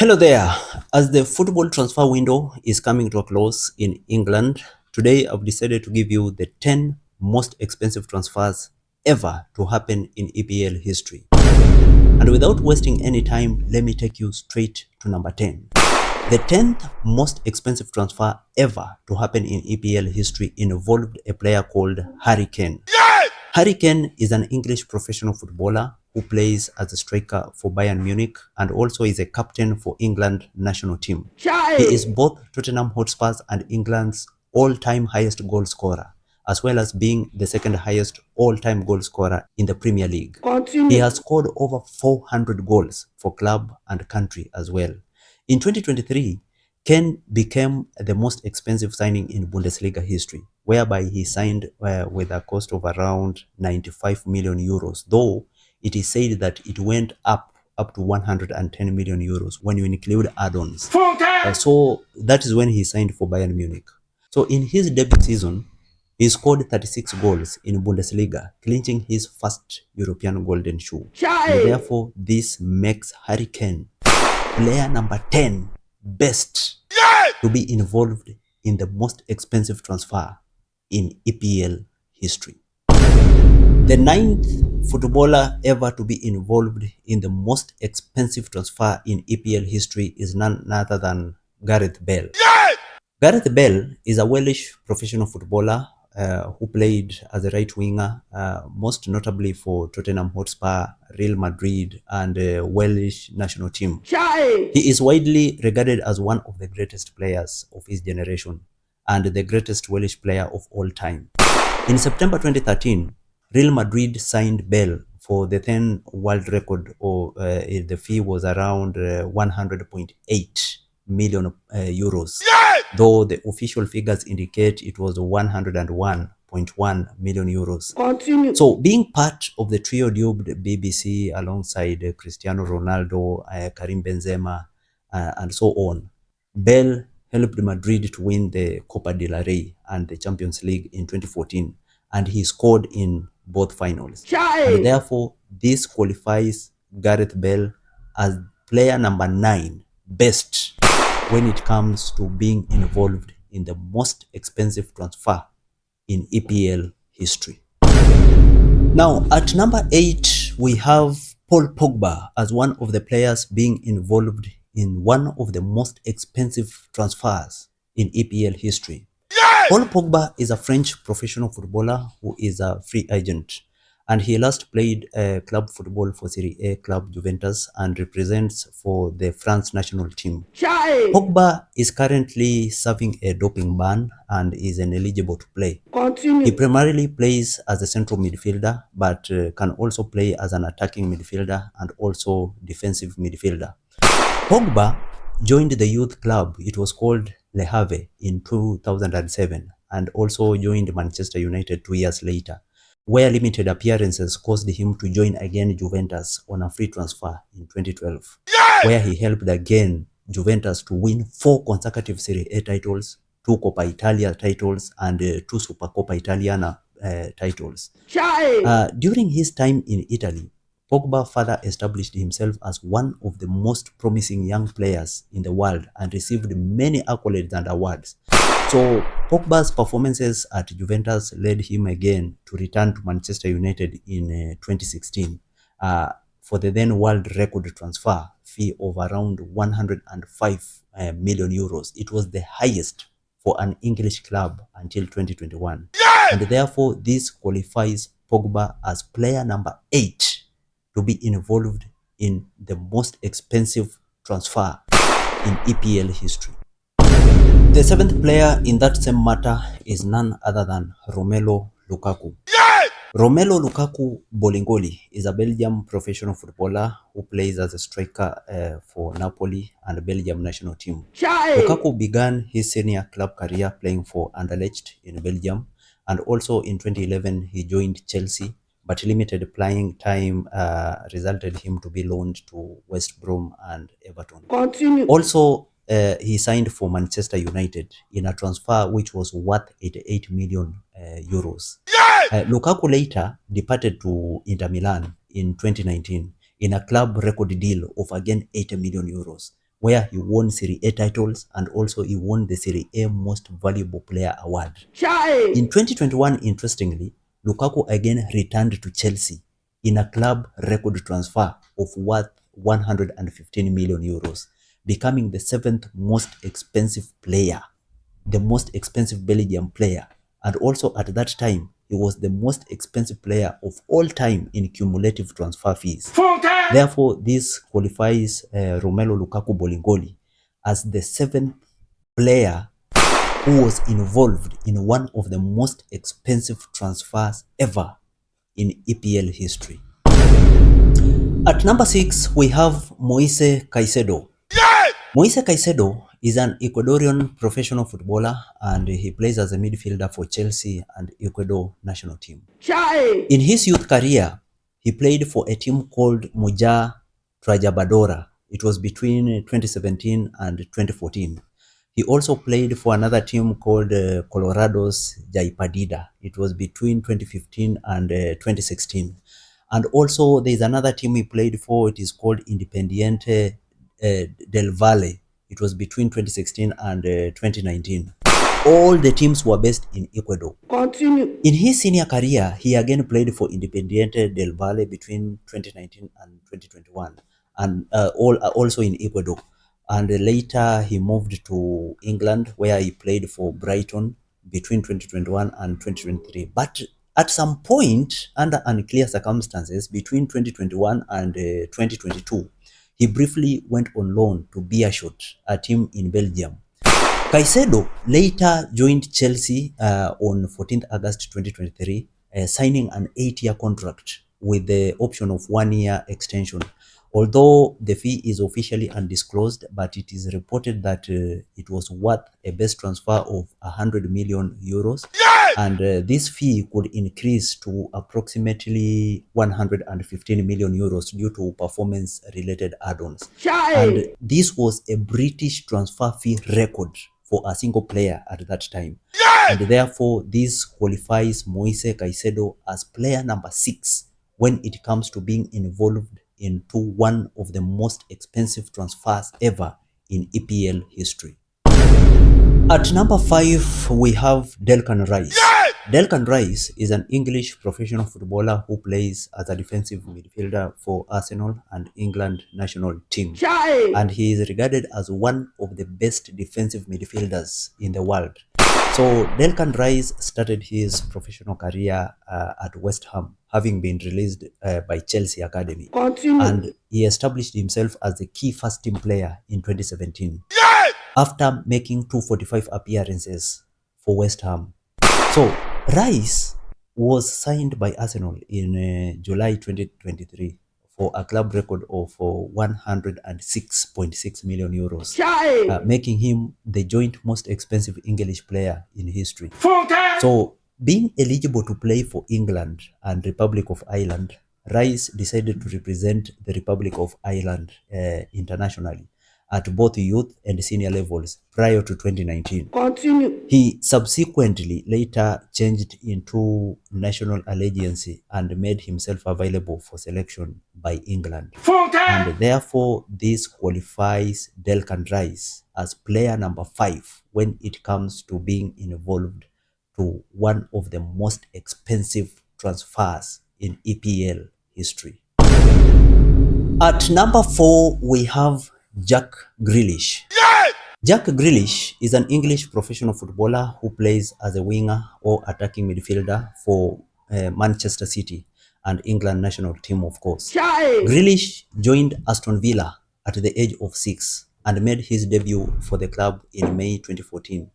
Hello there. As the football transfer window is coming to a close in England, today I've decided to give you the 10 most expensive transfers ever to happen in EPL history. And without wasting any time, let me take you straight to number 10. The 10th most expensive transfer ever to happen in EPL history involved a player called Harry Kane. Harry Kane is an English professional footballer who plays as a striker for Bayern Munich and also is a captain for England national team. He is both Tottenham Hotspur's and England's all-time highest goal scorer, as well as being the second highest all-time goal scorer in the Premier League. He has scored over 400 goals for club and country as well. In 2023, Kane became the most expensive signing in Bundesliga history, whereby he signed with a cost of around 95 million euros, though it is said that it went up to 110 million euros when you include add-ons. So that is when he signed for Bayern Munich. So in his debut season, he scored 36 goals in Bundesliga, clinching his first European Golden Shoe. And therefore, this makes Harry Kane player number 10 best to be involved in the most expensive transfer in EPL history. The 9th footballer ever to be involved in the most expensive transfer in EPL history is none other than Gareth Bale. Gareth Bale is a Welsh professional footballer who played as a right winger, most notably for Tottenham Hotspur, Real Madrid, and Welsh national team. He is widely regarded as one of the greatest players of his generation and the greatest Welsh player of all time. In September 2013, Real Madrid signed Bale for the then world record, or the fee was around 100.8 million euros. Though the official figures indicate it was 101.1 million euros. So being part of the trio dubbed BBC alongside Cristiano Ronaldo, Karim Benzema, and so on, Bale helped Madrid to win the Copa del Rey and the Champions League in 2014, and he scored in both finals. And therefore, this qualifies Gareth Bale as player number 9 best when it comes to being involved in the most expensive transfer in EPL history. Now, at number 8, we have Paul Pogba as one of the players being involved in one of the most expensive transfers in EPL history. Paul Pogba is a French professional footballer who is a free agent, and he last played club football for Serie A club Juventus and represents for the France national team. Pogba is currently serving a doping ban and is ineligible to play. He primarily plays as a central midfielder, but can also play as an attacking midfielder and also defensive midfielder. Pogba joined the youth club, it was called Le Havre, in 2007, and also joined Manchester United 2 years later, where limited appearances caused him to join again Juventus on a free transfer in 2012, where he helped again Juventus to win 4 consecutive Serie A titles, 2 Coppa Italia titles, and 2 Supercoppa Italiana titles. During his time in Italy, Pogba further established himself as one of the most promising young players in the world and received many accolades and awards. So Pogba's performances at Juventus led him again to return to Manchester United in 2016 for the then world record transfer fee of around 105 million euros. It was the highest for an English club until 2021. And therefore, this qualifies Pogba as player number 8 to be involved in the most expensive transfer in EPL history. The 7th player in that same matter is none other than Romelu Lukaku. Romelu Lukaku Bolingoli is a Belgian professional footballer who plays as a striker for Napoli and Belgium national team. Lukaku began his senior club career playing for Anderlecht in Belgium, and also in 2011 he joined Chelsea, but limited playing time resulted him to be loaned to West Brom and Everton. Also, he signed for Manchester United in a transfer which was worth 88 million euros. Lukaku later departed to Inter Milan in 2019 in a club record deal of again 80 million euros. where he won Serie A titles and also he won the Serie A Most Valuable Player award. In 2021, interestingly, Lukaku again returned to Chelsea in a club record transfer of worth 115 million euros, becoming the seventh most expensive player, the most expensive Belgian player, and also at that time, he was the most expensive player of all time in cumulative transfer fees. Therefore, this qualifies Romelu Lukaku Bolingoli as the seventh player who was involved in one of the most expensive transfers ever in EPL history. At number 6, we have Moises Caicedo. Moises Caicedo is an Ecuadorian professional footballer and he plays as a midfielder for Chelsea and Ecuador national team. In his youth career, he played for a team called Muja Trajabadora. It was between 2017 and 2014. He also played for another team called Colorado's Jaipadida. It was between 2015 and 2016. And also there is another team he played for. It is called Independiente del Valle. It was between 2016 and 2019. All the teams were based in Ecuador. Continue. In his senior career, he again played for Independiente del Valle between 2019 and 2021, and also in Ecuador. And later he moved to England, where he played for Brighton between 2021 and 2023. But at some point, under unclear circumstances, between 2021 and 2022, he briefly went on loan to Beerschot, a team in Belgium. Caicedo later joined Chelsea on 14th August 2023, signing an 8-year contract with the option of 1-year extension. Although the fee is officially undisclosed, but it is reported that it was worth a best transfer of 100 million euros. And this fee could increase to approximately 115 million euros due to performance-related add-ons. And this was a British transfer fee record for a single player at that time. And therefore, this qualifies Moises Caicedo as player number 6 when it comes to being involved into one of the most expensive transfers ever in EPL history. At number 5, we have Declan Rice. Declan Rice is an English professional footballer who plays as a defensive midfielder for Arsenal and England national team. And he is regarded as one of the best defensive midfielders in the world. So Declan Rice started his professional career at West Ham, having been released by Chelsea Academy. Continue. And he established himself as the key first team player in 2017. After making 245 appearances for West Ham. So Rice was signed by Arsenal in July 2023 for a club record of 106.6 million euros, making him the joint most expensive English player in history. So, being eligible to play for England and Republic of Ireland, Rice decided to represent the Republic of Ireland internationally at both youth and senior levels prior to 2019. Continue. He subsequently later changed into national allegiance and made himself available for selection by England. And therefore, this qualifies Declan Rice as player number 5 when it comes to being involved to one of the most expensive transfers in EPL history. At number 4, we have Jack Grealish. Jack Grealish is an English professional footballer who plays as a winger or attacking midfielder for Manchester City and England national team, of course. Grealish joined Aston Villa at the age of 6 and made his debut for the club in May 2014,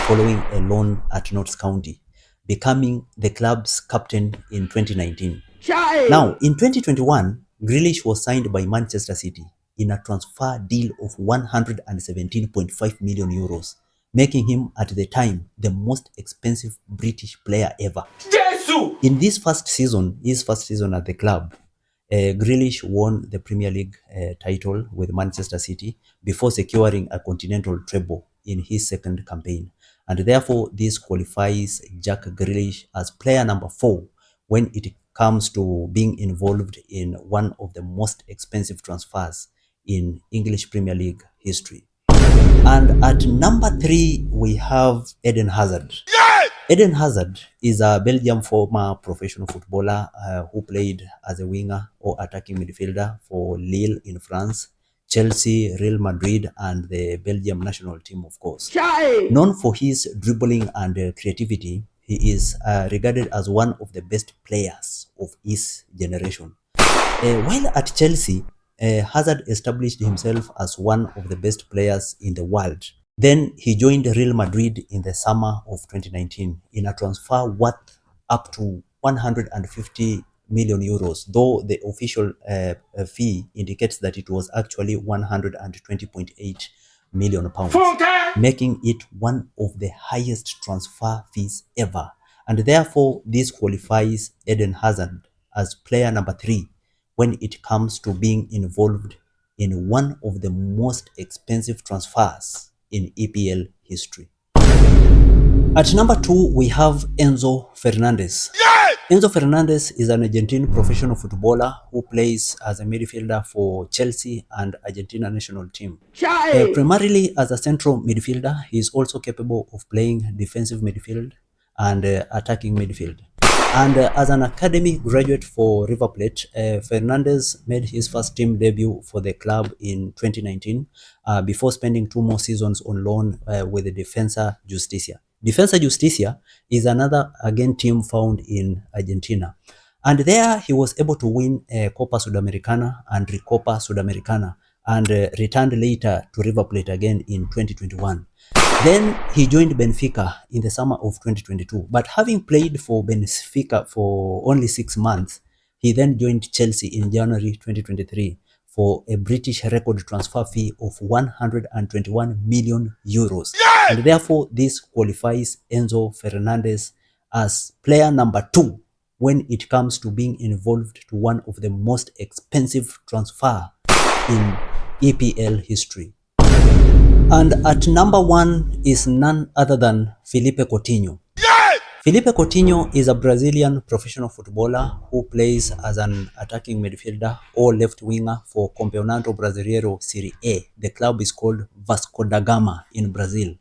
following a loan at Notts County, becoming the club's captain in 2019. Now, in 2021, Grealish was signed by Manchester City in a transfer deal of 117.5 million euros, making him at the time the most expensive British player ever. In his first season at the club, Grealish won the Premier League title with Manchester City before securing a continental treble in his second campaign. And therefore, this qualifies Jack Grealish as player number 4 when it comes to being involved in one of the most expensive transfers in English Premier League history. And at number 3, we have Eden Hazard. Eden Hazard is a Belgian former professional footballer who played as a winger or attacking midfielder for Lille in France, Chelsea, Real Madrid, and the Belgium national team, of course. Known for his dribbling and creativity, he is regarded as one of the best players of his generation. While at Chelsea, Hazard established himself as one of the best players in the world. Then he joined Real Madrid in the summer of 2019 in a transfer worth up to 150 million euros, though the official fee indicates that it was actually 120.8 million pounds, making it one of the highest transfer fees ever. And therefore, this qualifies Eden Hazard as player number 3 when it comes to being involved in one of the most expensive transfers in EPL history. At number 2, we have Enzo Fernandez. Enzo Fernandez is an Argentine professional footballer who plays as a midfielder for Chelsea and Argentina national team. Primarily as a central midfielder, he is also capable of playing defensive midfield and attacking midfield. And as an academy graduate for River Plate, Fernandez made his first team debut for the club in 2019 before spending 2 more seasons on loan with the Defensa Justicia. Defensa Justicia is another, again, team found in Argentina. And there he was able to win Copa Sudamericana and Recopa Sudamericana and returned later to River Plate again in 2021. Then he joined Benfica in the summer of 2022. But having played for Benfica for only 6 months, he then joined Chelsea in January 2023 for a British record transfer fee of 121 million euros. And therefore, this qualifies Enzo Fernandez as player number 2 when it comes to being involved to one of the most expensive transfer in EPL history. And at number 1 is none other than Philippe Coutinho. Philippe Coutinho is a Brazilian professional footballer who plays as an attacking midfielder or left winger for Campeonato Brasileiro Serie A. The club is called Vasco da Gama in Brazil.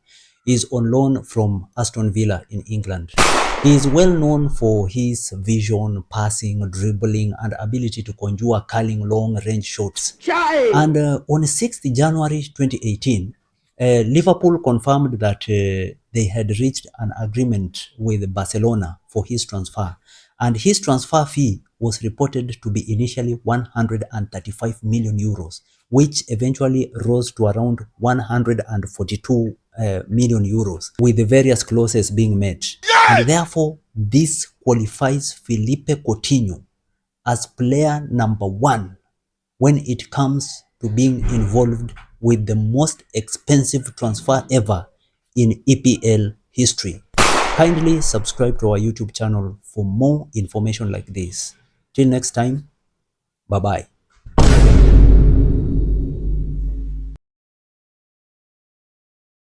He is on loan from Aston Villa in England. He is well known for his vision, passing, dribbling, and ability to conjure curling long-range shots. And on 6th January 2018, Liverpool confirmed that they had reached an agreement with Barcelona for his transfer, and his transfer fee was reported to be initially 135 million euros, which eventually rose to around 142 million euros, with the various clauses being met. And therefore, this qualifies Philippe Coutinho as player number 1 when it comes to being involved with the most expensive transfer ever in EPL history. Kindly subscribe to our YouTube channel for more information like this. Till next time, bye-bye.